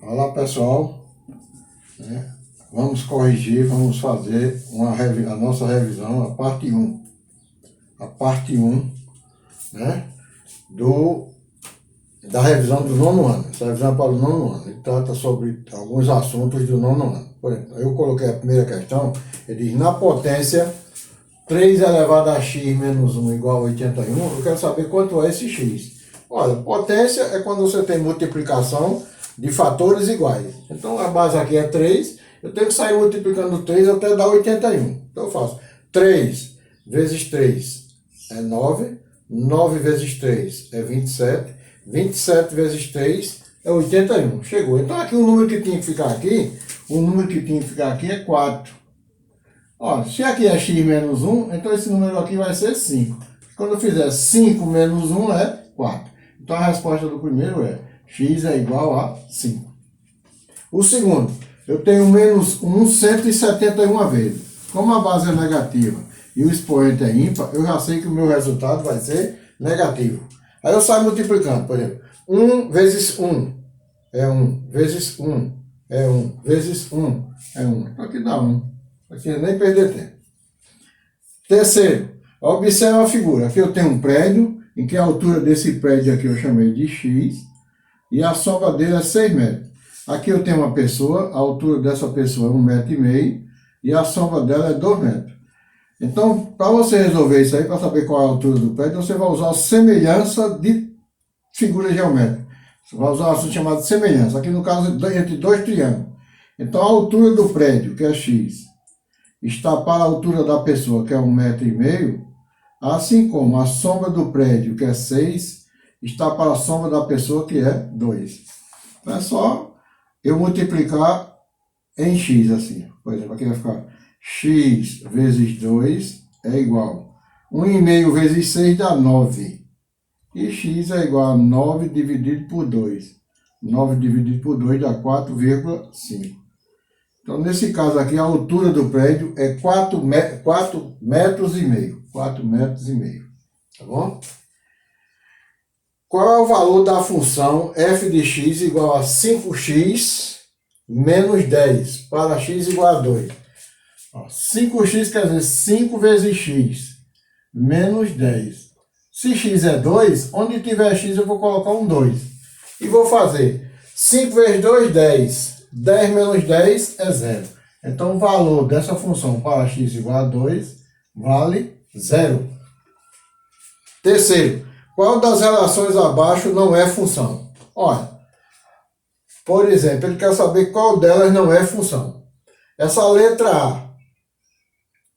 Olá pessoal, vamos corrigir, vamos fazer a nossa revisão, a parte 1. A parte 1, da revisão do nono ano. Essa revisão é para o nono ano. Ele trata sobre alguns assuntos do nono ano. Por exemplo, eu coloquei a primeira questão, ele diz, na potência 3 elevado a x menos 1 igual a 81, eu quero saber quanto é esse x. Olha, potência é quando você tem multiplicação de fatores iguais. Então a base aqui é 3, eu tenho que sair multiplicando 3 até dar 81. Então eu faço 3 vezes 3 é 9, 9 vezes 3 é 27, 27 vezes 3 é 81. Chegou. Então aqui o número que tinha que ficar aqui, é 4. Olha, se aqui é x menos 1, então esse número aqui vai ser 5. Quando eu fizer 5 menos 1 é 4. Então a resposta do primeiro é x é igual a 5. O segundo, eu tenho menos 1 171 vezes. Como a base é negativa e o expoente é ímpar, eu já sei que o meu resultado vai ser negativo. Aí eu saio multiplicando, por exemplo, 1 vezes 1 é 1, vezes 1 é 1, vezes 1 é 1. Então aqui dá 1. Aqui é nem perder tempo. Terceiro, observe a figura. Aqui eu tenho um prédio, em que a altura desse prédio aqui eu chamei de x, e a sombra dele é 6 metros. Aqui eu tenho uma pessoa, a altura dessa pessoa é 1,5 m, e a sombra dela é 2 metros. Então, para você resolver isso aí, para saber qual é a altura do prédio, você vai usar a semelhança de figura geométrica. Você vai usar o assunto chamado de semelhança. Aqui no caso, entre dois triângulos. Então, a altura do prédio, que é x, está para a altura da pessoa, que é 1,5 m, assim como a sombra do prédio, que é 6, está para a sombra da pessoa, que é 2. Então é só eu multiplicar em x, assim. Por exemplo, aqui vai ficar x vezes 2 é igual a 1,5 vezes 6 dá 9. E x é igual a 9 dividido por 2. 9 dividido por 2 dá 4,5. Então, nesse caso aqui, a altura do prédio é 4 metros e meio. 4 metros e meio. Tá bom? Qual é o valor da função f de x igual a 5x menos 10 para x igual a 2? 5x quer dizer 5 vezes x menos 10. Se x é 2, onde tiver x eu vou colocar um 2. E vou fazer 5 vezes 2, 10. 10 menos 10 é 0. Então o valor dessa função para x igual a 2 vale 0. Terceiro, qual das relações abaixo não é função? Olha, por exemplo, ele quer saber qual delas não é função. Essa letra A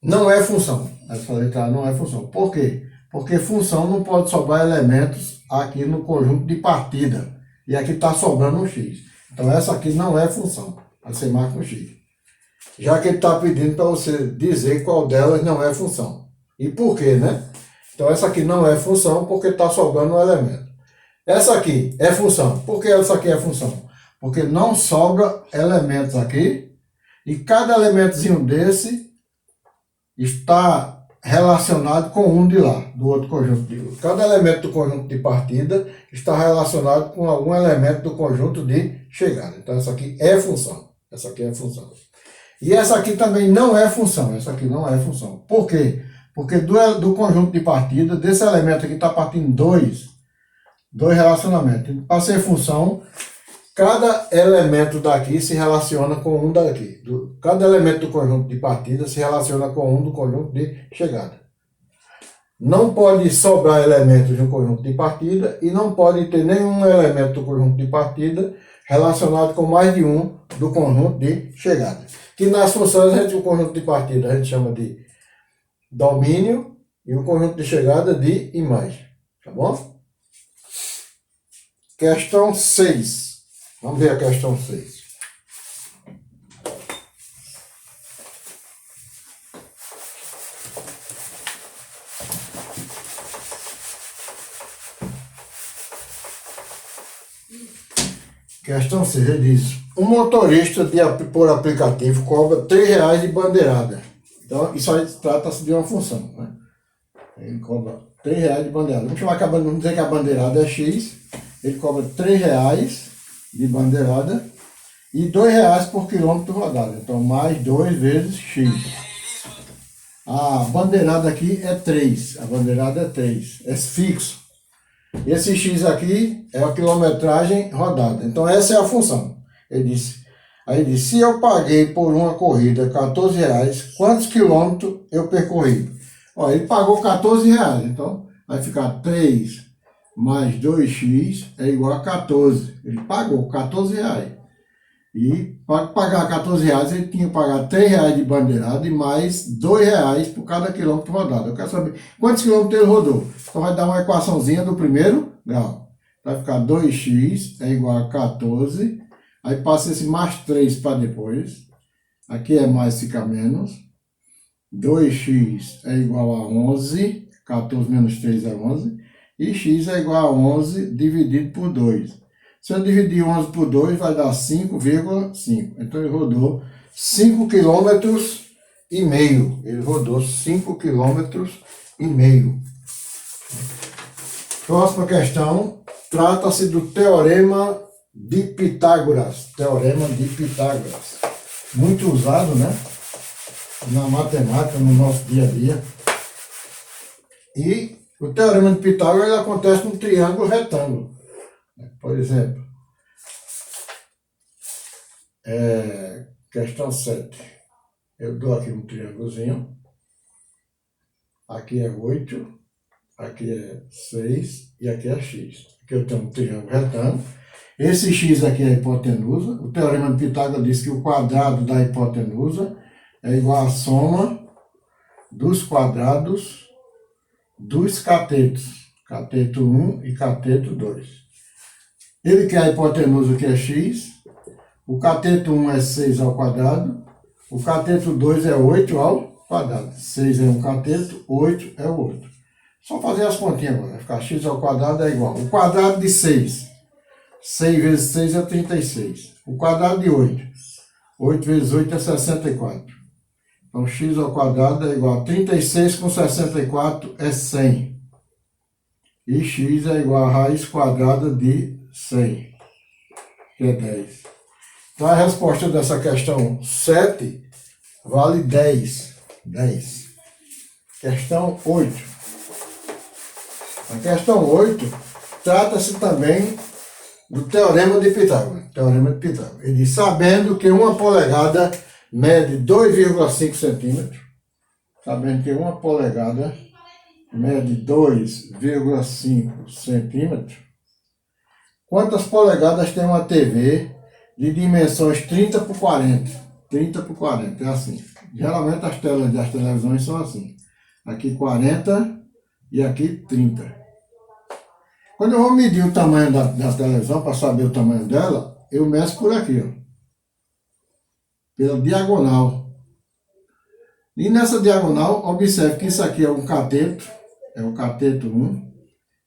não é função. Essa letra A não é função. Por quê? Porque função não pode sobrar elementos aqui no conjunto de partida. E aqui está sobrando um x. Então essa aqui não é função. Aí você marca um x. Já que ele está pedindo para você dizer qual delas não é função. E por quê, né? Então essa aqui não é função porque está sobrando um elemento. Essa aqui é função. Por que essa aqui é função? Porque não sobra elementos aqui. E cada elementozinho desse está relacionado com um de lá, do outro conjunto de lá. Cada elemento do conjunto de partida está relacionado com algum elemento do conjunto de chegada. Então essa aqui é função. Essa aqui é função. E essa aqui também não é função. Essa aqui não é função. Por quê? Porque do conjunto de partida, desse elemento aqui está partindo dois relacionamentos. Para ser função, cada elemento daqui se relaciona com um daqui. Cada elemento do conjunto de partida se relaciona com um do conjunto de chegada. Não pode sobrar elementos de um conjunto de partida e não pode ter nenhum elemento do conjunto de partida relacionado com mais de um do conjunto de chegada. Que nas funções, o conjunto de partida a gente chama de domínio e o conjunto de chegada de imagem. Tá bom? Questão 6. Vamos ver a questão 6. Questão 6, ele diz, um motorista por aplicativo cobra R$3 de bandeirada. Então, isso aí trata-se de uma função, né? Ele cobra R$3 de bandeirada. Vamos dizer que a bandeirada é X, ele cobra R$3 de bandeirada e R$ 2 por quilômetro rodado. Então, mais 2 vezes X. A bandeirada aqui é 3. A bandeirada é 3. É fixo. Esse X aqui é a quilometragem rodada. Então, essa é a função. Aí ele disse, se eu paguei por uma corrida R$ 14, quantos quilômetros eu percorri? Ó, ele pagou R$ 14. Então, vai ficar 3 mais 2x é igual a 14. Ele pagou R$ 14. E para pagar R$ 14, ele tinha que pagar R$ 3 de bandeirada e mais R$ 2 por cada quilômetro rodado. Eu quero saber quantos quilômetros ele rodou. Então vai dar uma equaçãozinha do primeiro grau. Vai ficar 2x é igual a 14. Aí passa esse mais 3 para depois. Aqui é mais, fica menos. 2x é igual a 11. 14 menos 3 é 11. E x é igual a 11 dividido por 2. Se eu dividir 11 por 2, vai dar 5,5. Então ele rodou 5,5 km. Ele rodou 5,5 km. Próxima questão. Trata-se do Teorema de Pitágoras. Teorema de Pitágoras. Muito usado, né? Na matemática, no nosso dia a dia. E o Teorema de Pitágoras ele acontece num triângulo retângulo. Por exemplo, questão 7. Eu dou aqui um triângulozinho. Aqui é 8, aqui é 6 e aqui é x. Aqui eu tenho um triângulo retângulo. Esse x aqui é a hipotenusa. O Teorema de Pitágoras diz que o quadrado da hipotenusa é igual à soma dos quadrados dos catetos. Cateto 1 e cateto 2. Ele quer a hipotenusa que é x, o cateto 1 é 6 ao quadrado, o cateto 2 é 8 ao quadrado. 6 é um cateto, 8 é o outro. Só fazer as continhas agora, vai ficar x ao quadrado é igual. O quadrado de 6, 6 vezes 6 é 36. O quadrado de 8, 8 vezes 8 é 64. Então x ao quadrado é igual a 36 com 64 é 100. E x é igual a raiz quadrada de 100, que é 10. Então a resposta dessa questão 7 vale 10. 10. Questão 8. A questão 8 trata-se também do Teorema de Pitágoras. Teorema de Pitágoras. Ele diz, sabendo que uma polegada mede 2,5 centímetros, sabendo que uma polegada mede 2,5 centímetros, quantas polegadas tem uma TV de dimensões 30 por 40? 30 por 40, é assim. Geralmente as telas das televisões são assim. Aqui 40 e aqui 30. Quando eu vou medir o tamanho da televisão, para saber o tamanho dela, eu meço por aqui, ó. Pela diagonal. E nessa diagonal, observe que isso aqui é um cateto, é o cateto 1.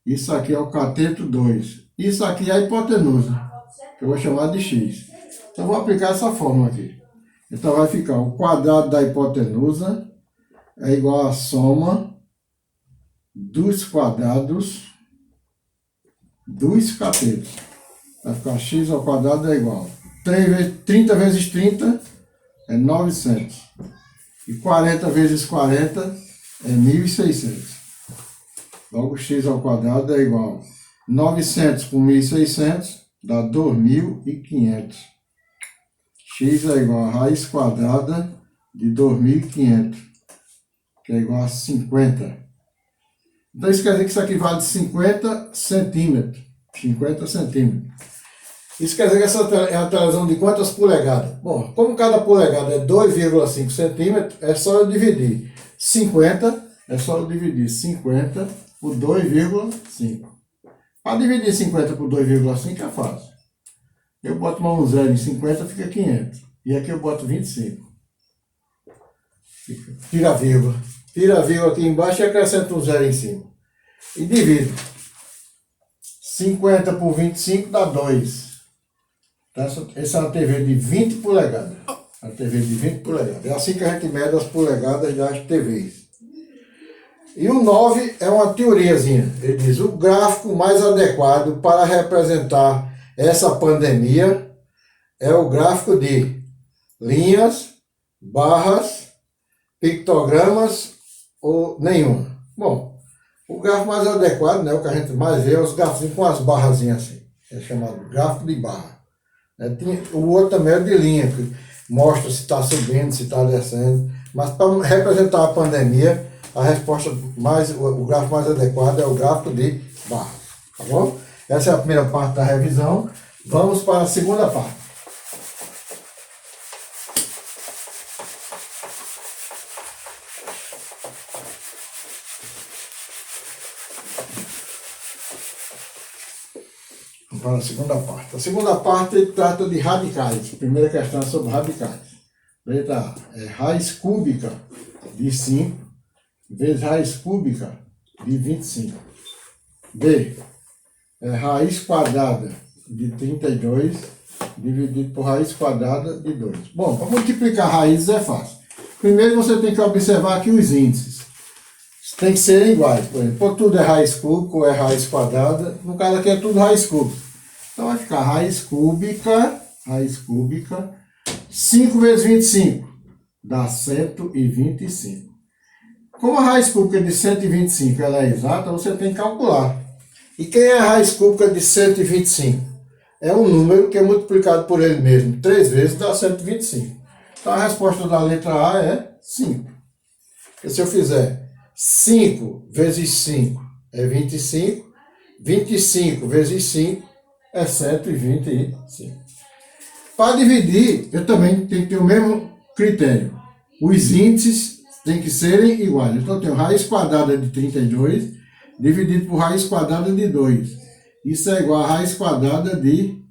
Isso aqui é o cateto 2. Isso aqui é a hipotenusa, que eu vou chamar de x. Então, eu vou aplicar essa fórmula aqui. Então, vai ficar o quadrado da hipotenusa é igual à soma dos quadrados dos catetos. Vai ficar x ao quadrado é igual a 30 vezes 30 é 900. E 40 vezes 40 é 1.600. Logo, x ao quadrado é igual a 900 com 1.600 dá 2.500. X é igual a raiz quadrada de 2.500, que é igual a 50. Então isso quer dizer que isso aqui vale 50 centímetros. 50 centímetros. Isso quer dizer que essa é a televisão de quantas polegadas? Bom, como cada polegada é 2,5 centímetros, é só eu dividir 50, é só eu dividir 50 por 2,5. Para dividir 50 por 2,5 é fácil. Eu boto um zero em 50, fica 500. E aqui eu boto 25. Tira a vírgula. Tira a vírgula aqui embaixo e acrescenta um zero em cima. E divido. 50 por 25 dá 2. Essa é uma TV de 20 polegadas. A TV de 20 polegadas. É assim que a gente mede as polegadas das TVs. E o 9 é uma teoriazinha. Ele diz, o gráfico mais adequado para representar essa pandemia é o gráfico de linhas, barras, pictogramas ou nenhuma. Bom, o gráfico mais adequado, né, o que a gente mais vê, é os gráficos com as barrazinhas assim. É chamado gráfico de barra. O outro também é de linha, que mostra se está subindo, se está descendo. Mas para representar a pandemia, a resposta o gráfico mais adequado é o gráfico de barra. Tá bom? Essa é a primeira parte da revisão. Vamos para a segunda parte. Vamos para a segunda parte. A segunda parte trata de radicais. A primeira questão é sobre radicais. Letra A é raiz cúbica de 5 vezes raiz cúbica de 25. B é raiz quadrada de 32 dividido por raiz quadrada de 2. Bom, para multiplicar raízes é fácil. Primeiro você tem que observar aqui os índices. Tem que ser iguais. Por exemplo, ou tudo é raiz cúbica ou é raiz quadrada. No caso aqui é tudo raiz cúbica. Então vai ficar raiz cúbica, 5 vezes 25 dá 125. Como a raiz cúbica de 125 ela é exata, você tem que calcular. E quem é a raiz cúbica de 125? É um número que é multiplicado por ele mesmo 3 vezes dá 125. Então a resposta da letra A é 5. Porque se eu fizer 5 vezes 5 é 25, 25 vezes 5 é 125. Para dividir, eu também tenho que ter o mesmo critério. Os índices têm que serem iguais. Então eu tenho raiz quadrada de 32 dividido por raiz quadrada de 2. Isso é igual a raiz quadrada de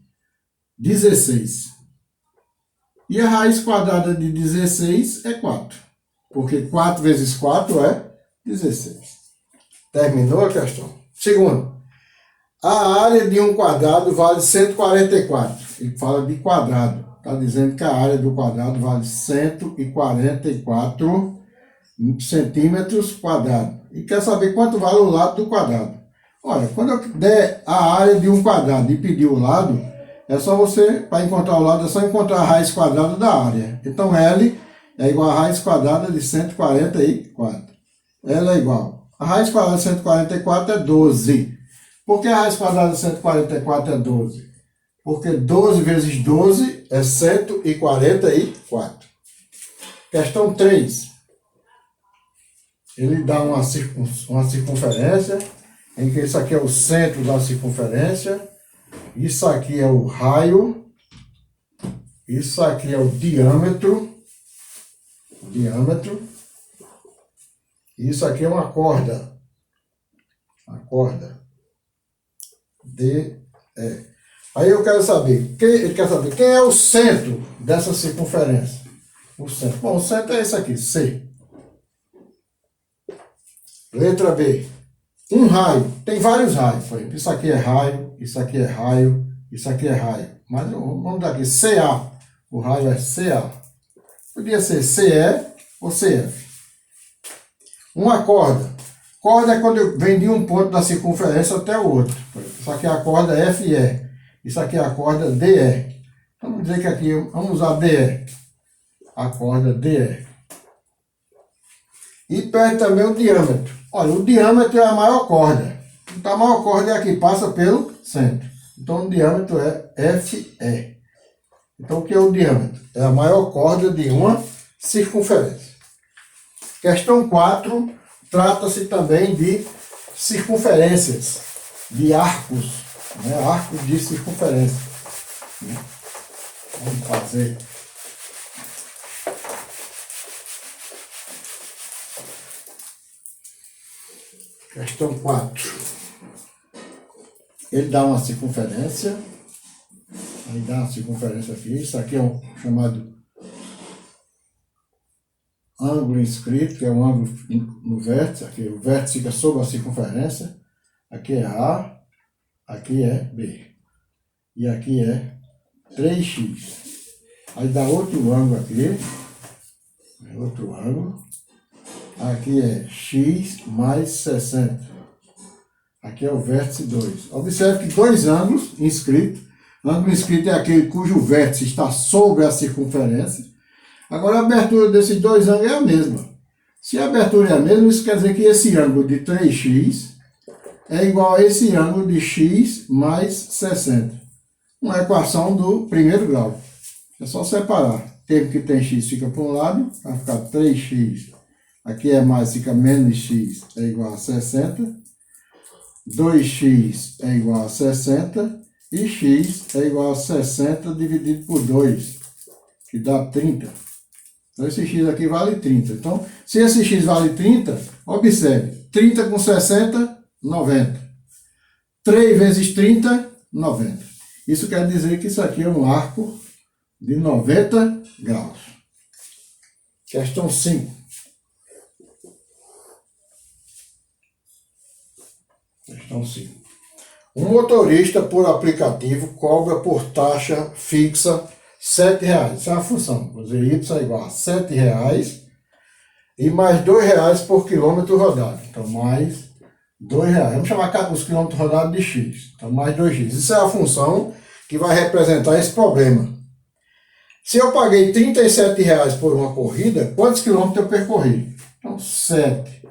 16. E a raiz quadrada de 16 é 4. Porque 4 vezes 4 é 16. Terminou a questão. Segundo, a área de um quadrado vale 144. Ele fala de quadrado. Está dizendo que a área do quadrado vale 144 centímetros quadrados. E quer saber quanto vale o lado do quadrado. Olha, quando eu der a área de um quadrado e pedir o lado, é só você, para encontrar o lado, é só encontrar a raiz quadrada da área. Então L é igual a raiz quadrada de 144. L é igual. A raiz quadrada de 144 é 12. Por que a raiz quadrada de 144 é 12? Porque 12 vezes 12 é 144. Questão 3. Ele dá uma circunferência, em que isso aqui é o centro da circunferência, isso aqui é o raio, isso aqui é o diâmetro, isso aqui é uma corda, DE. Aí ele quer saber quem é o centro dessa circunferência. O centro. Bom, o centro é esse aqui, C. Letra B. Um raio. Tem vários raios. Por exemplo, isso aqui é raio, isso aqui é raio, isso aqui é raio. Mas vamos dar aqui, CA. O raio é CA. Podia ser CE ou CF. Uma corda. Corda é quando vem de um ponto da circunferência até o outro. Isso aqui é a corda FE. Isso aqui é a corda DE. Vamos dizer que aqui, vamos usar DE. A corda DE. E perde também o diâmetro. Olha, o diâmetro é a maior corda. Então a maior corda é a que passa pelo centro. Então o diâmetro é FE. Então o que é o diâmetro? É a maior corda de uma circunferência. Questão 4 trata-se também de circunferências, de arcos, né? Arcos de circunferência. Vamos fazer. Questão 4. Ele dá uma circunferência. Aí dá uma circunferência aqui. Isso aqui é um chamado ângulo inscrito, que é um ângulo no vértice. Aqui, o vértice fica sobre a circunferência. Aqui é A, aqui é B. E aqui é 3x. Aí dá outro ângulo aqui. Outro ângulo. Aqui é x mais 60. Aqui é o vértice 2. Observe que dois ângulos inscritos Ângulo inscrito é aquele cujo vértice está sobre a circunferência. Agora a abertura desses dois ângulos é a mesma. Se a abertura é a mesma, isso quer dizer que esse ângulo de 3x é igual a esse ângulo de x mais 60. Uma equação do primeiro grau. É só separar. Tempo que tem x fica para um lado, vai ficar 3x. Aqui é mais, fica menos x é igual a 60. 2x é igual a 60. E x é igual a 60 dividido por 2, que dá 30. Então esse x aqui vale 30. Então, se esse x vale 30, observe. 30 com 60, 90. 3 vezes 30, 90. Isso quer dizer que isso aqui é um arco de 90 graus. Questão 5. Questão 5. Um motorista por aplicativo cobra por taxa fixa R$ 7,00. Isso é uma função. Vou dizer, y é igual a R$ 7,00 e mais R$ 2,00 por quilômetro rodado. Então, mais R$ 2,00. Vamos chamar os quilômetros rodados de x. Então, mais 2x. Isso é a função que vai representar esse problema. Se eu paguei R$ 37,00 por uma corrida, quantos quilômetros eu percorri? Então, 7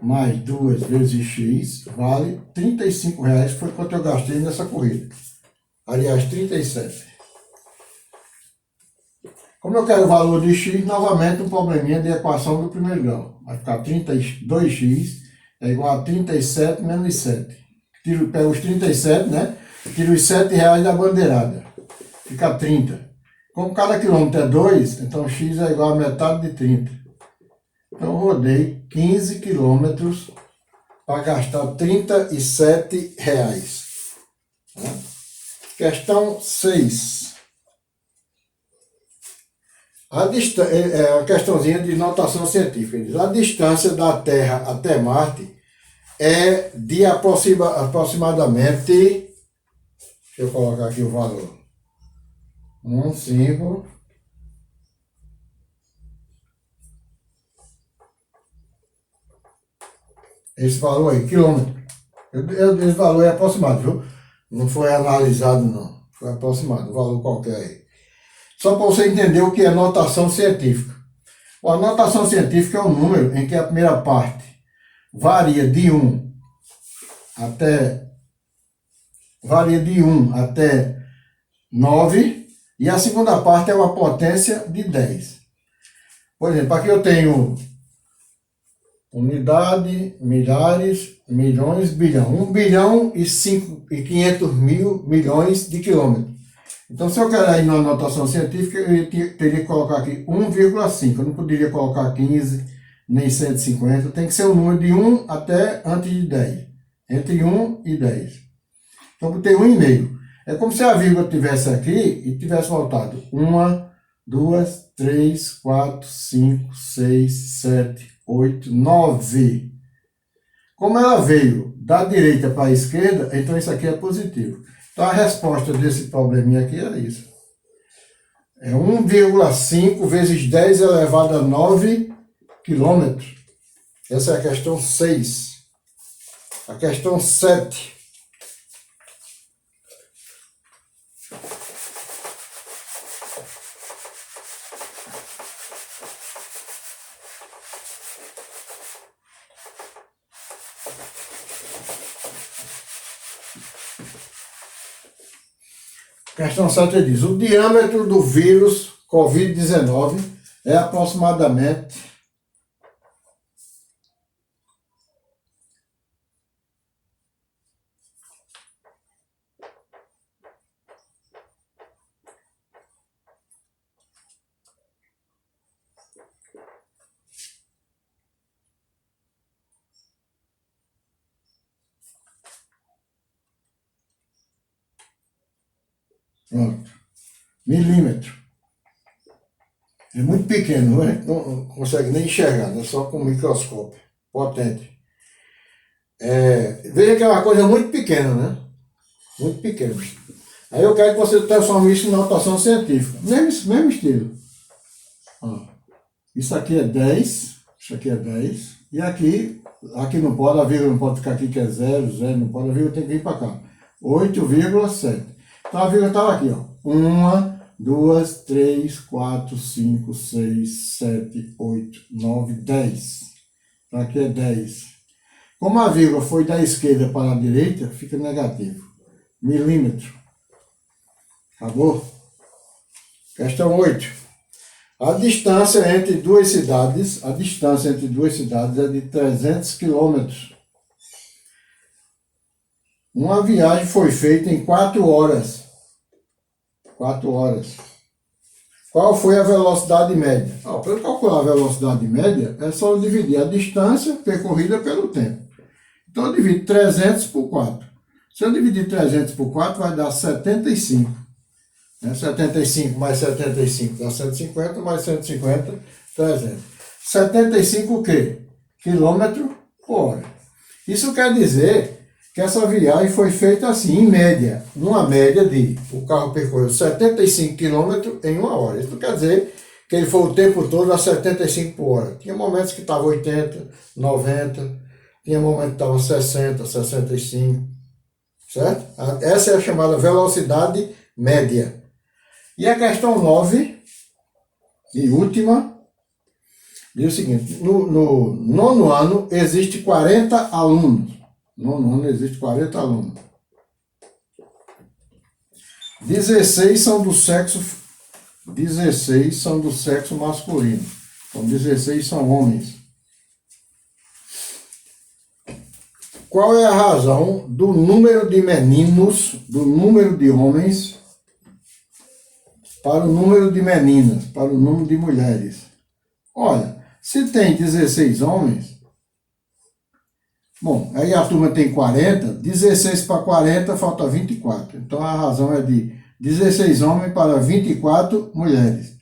mais 2 vezes x vale R$ 35,00, foi quanto eu gastei nessa corrida. Aliás, 37. Como eu quero o valor de x, novamente um probleminha de equação do primeiro grau. Vai ficar 2x é igual a 37 menos 7. Pego os 37, né? Tiro os R$ 7,00 da bandeirada. Fica 30. Como cada quilômetro é 2, então x é igual a metade de 30. Então, eu rodei 15 quilômetros para gastar R$ 37,00. Questão 6. A questãozinha de notação científica. Diz, a distância da Terra até Marte é de aproximadamente... Deixa eu colocar aqui o valor. 1,5... Esse valor aí, quilômetro. Esse valor é aproximado, viu? Não foi analisado, não. Foi aproximado, um valor qualquer aí. Só para você entender o que é notação científica. A notação científica é um número em que a primeira parte varia de 1 até 9 e a segunda parte é uma potência de 10. Por exemplo, aqui eu tenho unidade, milhares, milhões, bilhão. 1 bilhão e 500 mil milhões de quilômetros. Então, se eu quero ir na notação científica, eu teria que colocar aqui 1,5. Eu não poderia colocar 15, nem 150. Tem que ser um número de 1 até antes de 10. Entre 1 e 10. Então, eu botei 1,5. É como se a vírgula estivesse aqui e tivesse voltado 1, 2, 3, 4, 5, 6, 7, 8, 9. Como ela veio da direita para a esquerda, então isso aqui é positivo. Então a resposta desse probleminha aqui é isso. É 1,5 vezes 10 elevado a 9 quilômetros. Essa é a questão 6. A questão 7. Questão 7 diz, o diâmetro do vírus Covid-19 é aproximadamente pronto, milímetro. É muito pequeno, né? Não consegue nem enxergar, né? Só com microscópio potente. Veja que é uma coisa muito pequena, né? Muito pequena. Aí eu quero que você transforme isso em notação científica. Mesmo estilo. Ó, isso aqui é 10, isso aqui é 10. E aqui não pode, a vírgula não pode ficar aqui que é 0, 0, não pode, a vírgula tem que vir para cá. 8,7. Então a vírgula estava aqui, ó. 1, 2, 3, 4, 5, 6, 7, 8, 9, 10. Então aqui é 10. Como a vírgula foi da esquerda para a direita, fica negativo. Milímetro. Acabou? Questão 8. A distância entre duas cidades é de 300 quilômetros. Uma viagem foi feita em 4 horas. 4 horas. Qual foi a velocidade média? Para calcular a velocidade média, é só eu dividir a distância percorrida pelo tempo. Então eu divido 300 por 4. Se eu dividir 300 por 4, vai dar 75. 75 mais 75 dá 150, mais 150, 300. 75 o quê? Quilômetro por hora. Isso quer dizer que essa viagem foi feita assim, em média, numa média de o carro percorreu 75 km em 1 hora. Isso não quer dizer que ele foi o tempo todo a 75 por hora. Tinha momentos que estava 80, 90, tinha momentos que estava 60, 65, certo? Essa é a chamada velocidade média. E a questão 9, e última, diz o seguinte: no nono ano existe 40 alunos. No nono existe 40 alunos. 16 são do sexo masculino. Então 16 são homens. Qual é a razão do número de meninos, do número de homens, para o número de meninas, para o número de mulheres? Olha, se tem 16 homens, bom, aí a turma tem 40, 16 para 40 falta 24. Então a razão é de 16 homens para 24 mulheres,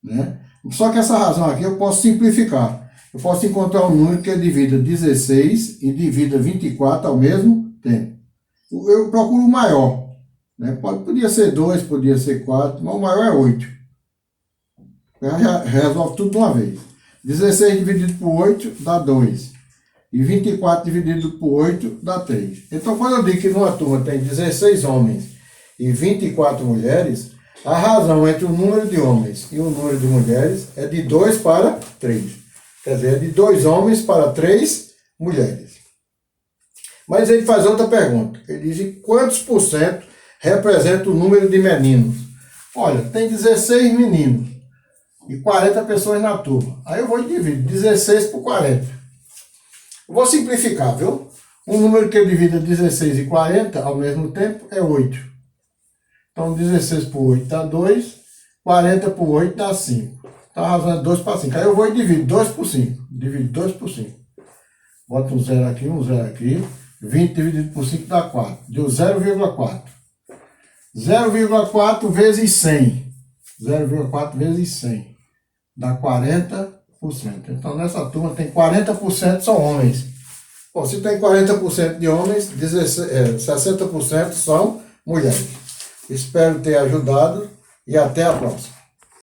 né? Só que essa razão aqui eu posso simplificar. Eu posso encontrar um número que divida 16 e divida 24 ao mesmo tempo. Eu procuro o maior, né? Podia ser 2, podia ser 4, mas o maior é 8. Resolve tudo de uma vez. 16 dividido por 8 dá 2. E 24 dividido por 8 dá 3. Então, quando eu digo que numa turma tem 16 homens e 24 mulheres, a razão entre o número de homens e o número de mulheres é de 2 para 3. Quer dizer, é de 2 homens para 3 mulheres. Mas ele faz outra pergunta. Ele diz: quantos por cento representa o número de meninos? Olha, tem 16 meninos e 40 pessoas na turma. Aí eu vou dividir 16 por 40. Vou simplificar, viu? Um número que divida 16 e 40 ao mesmo tempo é 8. Então 16 por 8 dá 2, 40 por 8 dá 5. Então a razão é 2 para 5. Aí eu vou e divido 2 por 5. Divido 2 por 5. Bota um 0 aqui, um 0 aqui. 20 dividido por 5 dá 4. Deu 0,4. 0,4 vezes 100. 0,4 vezes 100. Dá 40%. Então nessa turma tem 40% são homens. Bom, se tem 40% de homens, 60% são mulheres. Espero ter ajudado e até a próxima.